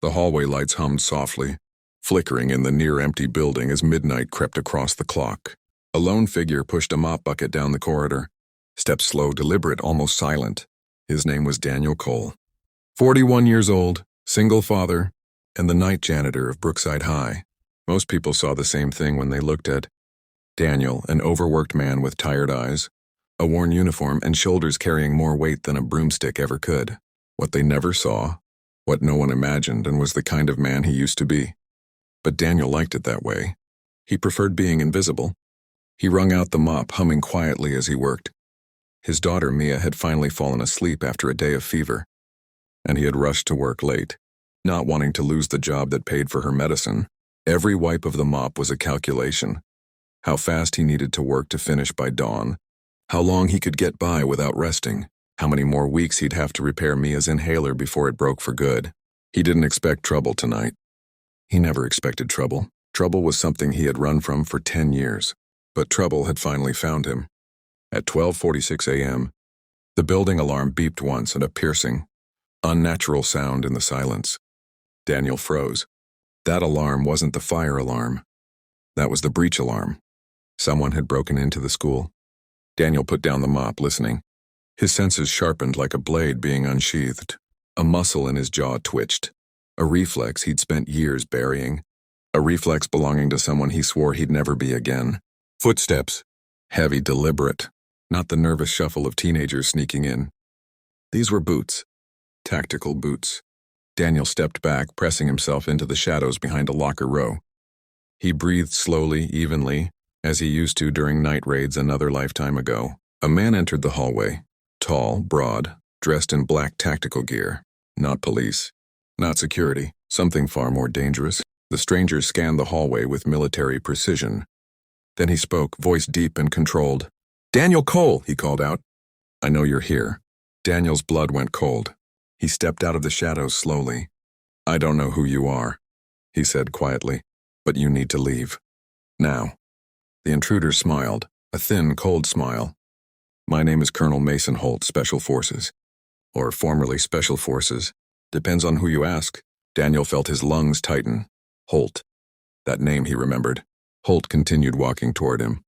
The hallway lights hummed softly, flickering in the near-empty building as midnight crept across the clock. A lone figure pushed a mop bucket down the corridor, steps slow, deliberate, almost silent. His name was Daniel Cole. 41 years old, single father, and the night janitor of Brookside High. Most people saw the same thing when they looked at Daniel, an overworked man with tired eyes, a worn uniform, and shoulders carrying more weight than a broomstick ever could. What they never saw, what no one imagined, and was the kind of man he used to be. But Daniel liked it that way. He preferred being invisible. He wrung out the mop, humming quietly as he worked. His daughter, Mia, had finally fallen asleep after a day of fever, and he had rushed to work late, not wanting to lose the job that paid for her medicine. Every wipe of the mop was a calculation. How fast he needed to work to finish by dawn, how long he could get by without resting, how many more weeks he'd have to repair Mia's inhaler before it broke for good. He didn't expect trouble tonight. He never expected trouble. Trouble was something he had run from for 10 years. But trouble had finally found him. At 12:46 a.m., the building alarm beeped once, and a piercing, unnatural sound in the silence. Daniel froze. That alarm wasn't the fire alarm. That was the breach alarm. Someone had broken into the school. Daniel put down the mop, listening. His senses sharpened like a blade being unsheathed. A muscle in his jaw twitched. A reflex he'd spent years burying. A reflex belonging to someone he swore he'd never be again. Footsteps. Heavy, deliberate. Not the nervous shuffle of teenagers sneaking in. These were boots. Tactical boots. Daniel stepped back, pressing himself into the shadows behind a locker row. He breathed slowly, evenly, as he used to during night raids another lifetime ago. A man entered the hallway. Tall, broad, dressed in black tactical gear. Not police. Not security. Something far more dangerous. The stranger scanned the hallway with military precision. Then he spoke, voice deep and controlled. "Daniel Cole," he called out. "I know you're here." Daniel's blood went cold. He stepped out of the shadows slowly. "I don't know who you are," he said quietly, "but you need to leave. Now." The intruder smiled, a thin, cold smile. "My name is Colonel Mason Holt, Special Forces. Or formerly Special Forces. Depends on who you ask." Daniel felt his lungs tighten. Holt. That name he remembered. Holt continued walking toward him.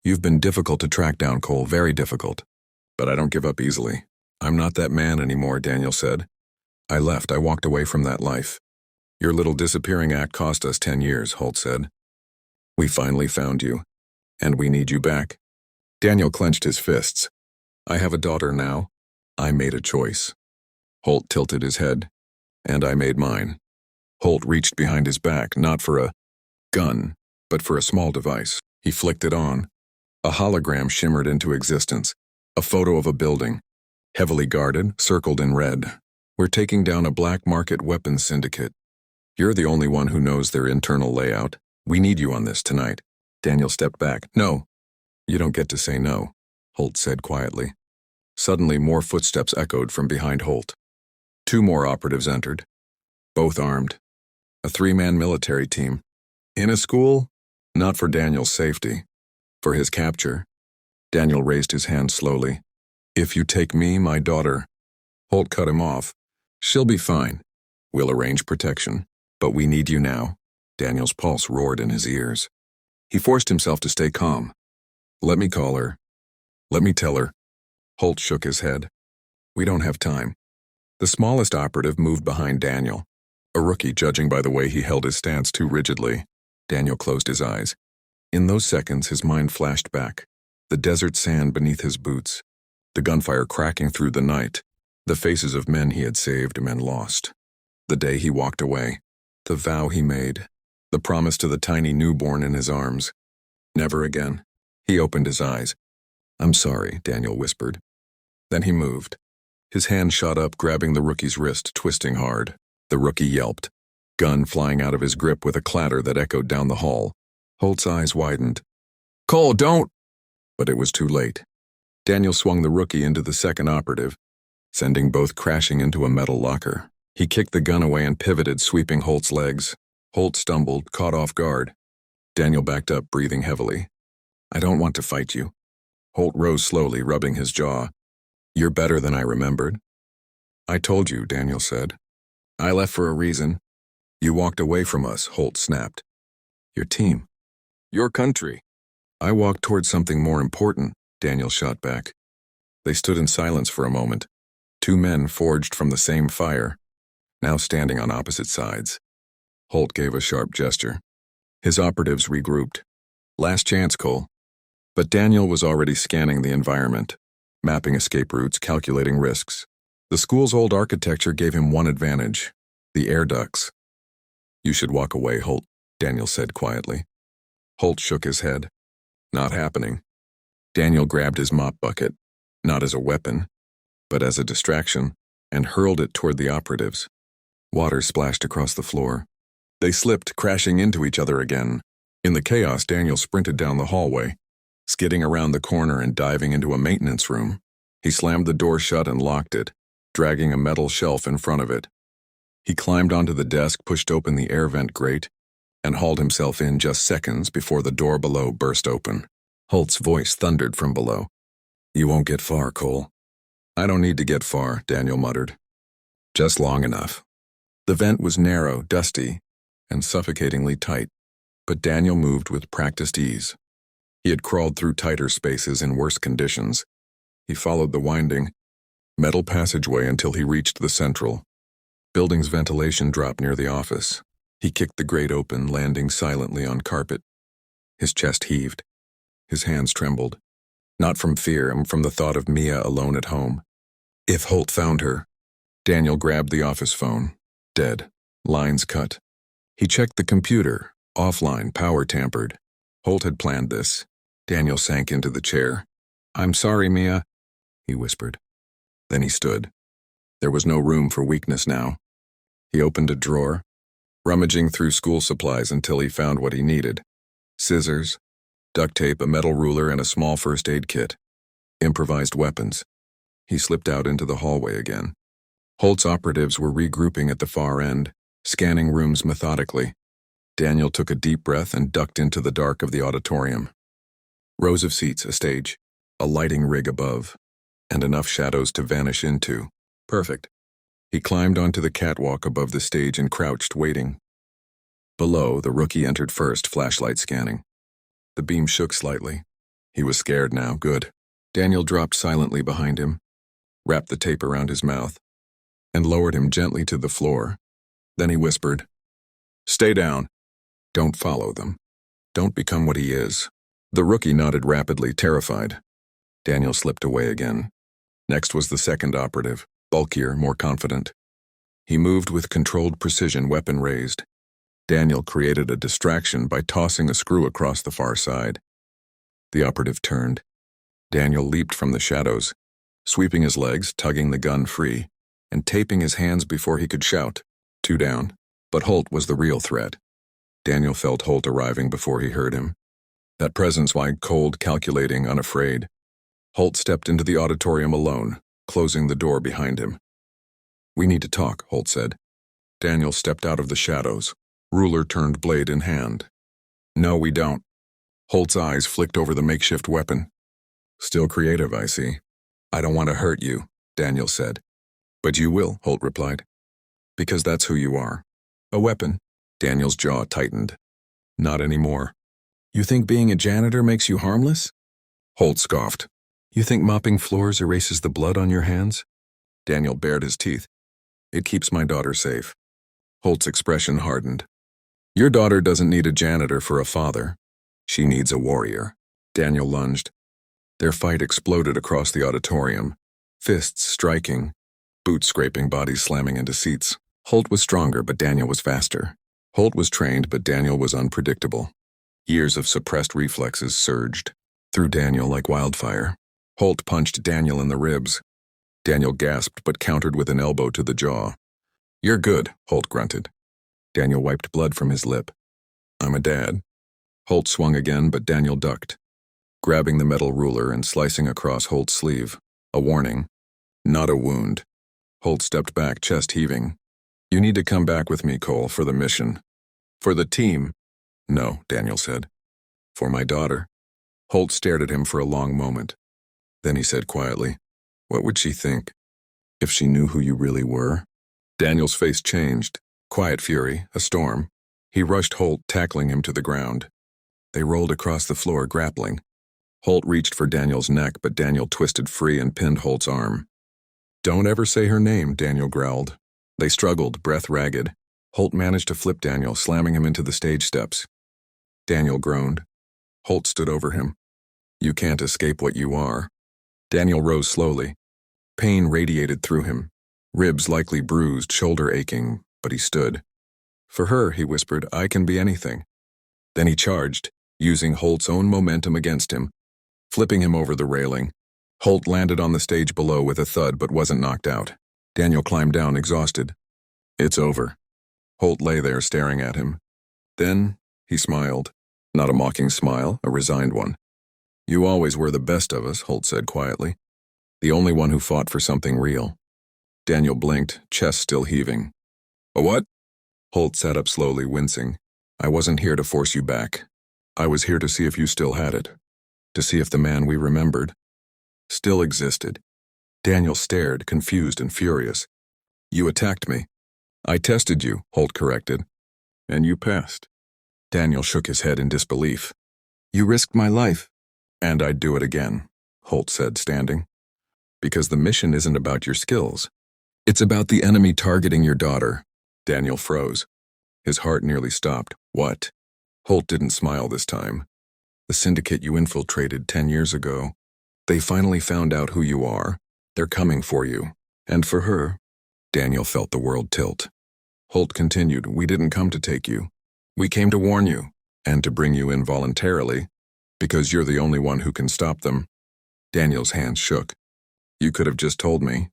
"You've been difficult to track down, Cole, very difficult. But I don't give up easily." "I'm not that man anymore," Daniel said. "I left. I walked away from that life." "Your little disappearing act cost us 10 years, Holt said. "We finally found you, and we need you back." Daniel clenched his fists. "I have a daughter now. I made a choice." Holt tilted his head. "And I made mine." Holt reached behind his back, not for a gun, but for a small device. He flicked it on. A hologram shimmered into existence. A photo of a building. Heavily guarded, circled in red. "We're taking down a black market weapons syndicate. You're the only one who knows their internal layout. We need you on this tonight." Daniel stepped back. "No. You don't get to say no," Holt said quietly. Suddenly, more footsteps echoed from behind Holt. 2 more operatives entered, both armed. A 3-man military team. In a school? Not for Daniel's safety. For his capture. Daniel raised his hand slowly. "If you take me, my daughter..." Holt cut him off. "She'll be fine. We'll arrange protection. But we need you now." Daniel's pulse roared in his ears. He forced himself to stay calm. "Let me call her. Let me tell her." Holt shook his head. "We don't have time." The smallest operative moved behind Daniel. A rookie, judging by the way he held his stance too rigidly. Daniel closed his eyes. In those seconds, his mind flashed back. The desert sand beneath his boots. The gunfire cracking through the night. The faces of men he had saved, men lost. The day he walked away. The vow he made. The promise to the tiny newborn in his arms. Never again. He opened his eyes. "I'm sorry," Daniel whispered. Then he moved. His hand shot up, grabbing the rookie's wrist, twisting hard. The rookie yelped, gun flying out of his grip with a clatter that echoed down the hall. Holt's eyes widened. "Cole, don't!" But it was too late. Daniel swung the rookie into the second operative, sending both crashing into a metal locker. He kicked the gun away and pivoted, sweeping Holt's legs. Holt stumbled, caught off guard. Daniel backed up, breathing heavily. "I don't want to fight you." Holt rose slowly, rubbing his jaw. "You're better than I remembered." "I told you," Daniel said. "I left for a reason. You walked away from us, Holt snapped. Your team. Your country. I walked towards something more important, Daniel shot back. They stood in silence for a moment. Two men forged from the same fire, now standing on opposite sides. Holt gave a sharp gesture. His operatives regrouped. Last chance, Cole. But Daniel was already scanning the environment, mapping escape routes, calculating risks. The school's old architecture gave him one advantage: the air ducts. You should walk away, Holt, Daniel said quietly. Holt shook his head. Not happening. Daniel grabbed his mop bucket, not as a weapon, but as a distraction, and hurled it toward the operatives. Water splashed across the floor. They slipped, crashing into each other again. In the chaos, Daniel sprinted down the hallway, skidding around the corner and diving into a maintenance room. He slammed the door shut and locked it, dragging a metal shelf in front of it. He climbed onto the desk, pushed open the air vent grate, and hauled himself in just seconds before the door below burst open. Holt's voice thundered from below. You won't get far, Cole. I don't need to get far, Daniel muttered. Just long enough. The vent was narrow, dusty, and suffocatingly tight, but Daniel moved with practiced ease. He had crawled through tighter spaces in worse conditions. He followed the winding, metal passageway until he reached the central. Building's ventilation dropped near the office. He kicked the grate open, landing silently on carpet. His chest heaved. His hands trembled. Not from fear, but from the thought of Mia alone at home. If Holt found her. Daniel grabbed the office phone. Dead. Lines cut. He checked the computer. Offline, power tampered. Holt had planned this. Daniel sank into the chair. I'm sorry, Mia, he whispered. Then he stood. There was no room for weakness now. He opened a drawer, rummaging through school supplies until he found what he needed. Scissors, duct tape, a metal ruler, and a small first aid kit. Improvised weapons. He slipped out into the hallway again. Holt's operatives were regrouping at the far end, scanning rooms methodically. Daniel took a deep breath and ducked into the dark of the auditorium. Rows of seats, a stage, a lighting rig above, and enough shadows to vanish into. Perfect. He climbed onto the catwalk above the stage and crouched, waiting. Below, the rookie entered first, flashlight scanning. The beam shook slightly. He was scared now. Good. Daniel dropped silently behind him, wrapped the tape around his mouth, and lowered him gently to the floor. Then he whispered, Stay down. Don't follow them. Don't become what he is. The rookie nodded rapidly, terrified. Daniel slipped away again. Next was the second operative, bulkier, more confident. He moved with controlled precision, weapon raised. Daniel created a distraction by tossing a screw across the far side. The operative turned. Daniel leaped from the shadows, sweeping his legs, tugging the gun free, and taping his hands before he could shout. 2 down. But Holt was the real threat. Daniel felt Holt arriving before he heard him. That presence, wide, cold, calculating, unafraid. Holt stepped into the auditorium alone, closing the door behind him. We need to talk, Holt said. Daniel stepped out of the shadows, ruler turned blade in hand. No, we don't. Holt's eyes flicked over the makeshift weapon. Still creative, I see. I don't want to hurt you, Daniel said. But you will, Holt replied. Because that's who you are. A weapon. Daniel's jaw tightened. Not anymore. You think being a janitor makes you harmless? Holt scoffed. You think mopping floors erases the blood on your hands? Daniel bared his teeth. It keeps my daughter safe. Holt's expression hardened. Your daughter doesn't need a janitor for a father. She needs a warrior. Daniel lunged. Their fight exploded across the auditorium. Fists striking, boots scraping, bodies slamming into seats. Holt was stronger, but Daniel was faster. Holt was trained, but Daniel was unpredictable. Years of suppressed reflexes surged through Daniel like wildfire. Holt punched Daniel in the ribs. Daniel gasped but countered with an elbow to the jaw. You're good, Holt grunted. Daniel wiped blood from his lip. I'm a dad. Holt swung again, but Daniel ducked, grabbing the metal ruler and slicing across Holt's sleeve. A warning. Not a wound. Holt stepped back, chest heaving. You need to come back with me, Cole, for the mission. For the team. No, Daniel said. For my daughter. Holt stared at him for a long moment. Then he said quietly, What would she think? If she knew who you really were? Daniel's face changed. Quiet fury, a storm. He rushed Holt, tackling him to the ground. They rolled across the floor, grappling. Holt reached for Daniel's neck, but Daniel twisted free and pinned Holt's arm. "Don't ever say her name," Daniel growled. They struggled, breath ragged. Holt managed to flip Daniel, slamming him into the stage steps. Daniel groaned. Holt stood over him. "You can't escape what you are." Daniel rose slowly. Pain radiated through him. Ribs likely bruised, shoulder aching, but he stood. "For her," he whispered, "I can be anything." Then he charged, using Holt's own momentum against him, flipping him over the railing. Holt landed on the stage below with a thud but wasn't knocked out. Daniel climbed down, exhausted. "It's over." Holt lay there staring at him. Then he smiled. Not a mocking smile, a resigned one. "You always were the best of us," Holt said quietly. "The only one who fought for something real." Daniel blinked, chest still heaving. "A what?" Holt sat up slowly, wincing. "I wasn't here to force you back. I was here to see if you still had it. To see if the man we remembered still existed." Daniel stared, confused and furious. "You attacked me." "I tested you," Holt corrected. "And you passed." Daniel shook his head in disbelief. "You risked my life." "And I'd do it again," Holt said, standing. "Because the mission isn't about your skills. It's about the enemy targeting your daughter." Daniel froze. His heart nearly stopped. "What?" Holt didn't smile this time. "The syndicate you infiltrated 10 years ago. They finally found out who you are. They're coming for you. And for her." Daniel felt the world tilt. Holt continued, "We didn't come to take you. We came to warn you, and to bring you in voluntarily, because you're the only one who can stop them." Daniel's hands shook. "You could have just told me."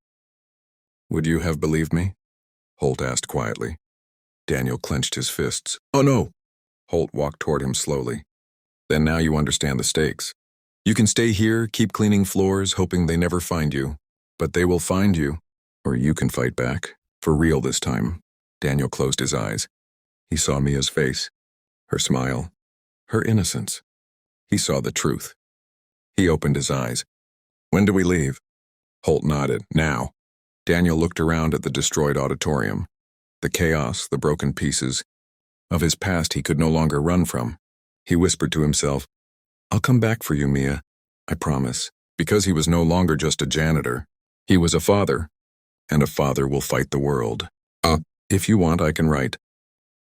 "Would you have believed me?" Holt asked quietly. Daniel clenched his fists. "Oh no!" Holt walked toward him slowly. "Then now you understand the stakes. You can stay here, keep cleaning floors, hoping they never find you. But they will find you, or you can fight back. For real this time." Daniel closed his eyes. He saw Mia's face, her smile, her innocence. He saw the truth. He opened his eyes. "When do we leave?" Holt nodded. "Now." Daniel looked around at the destroyed auditorium. The chaos, the broken pieces. Of his past he could no longer run from. He whispered to himself, "I'll come back for you, Mia. I promise." Because he was no longer just a janitor. He was a father. And a father will fight the world. If you want, I can write.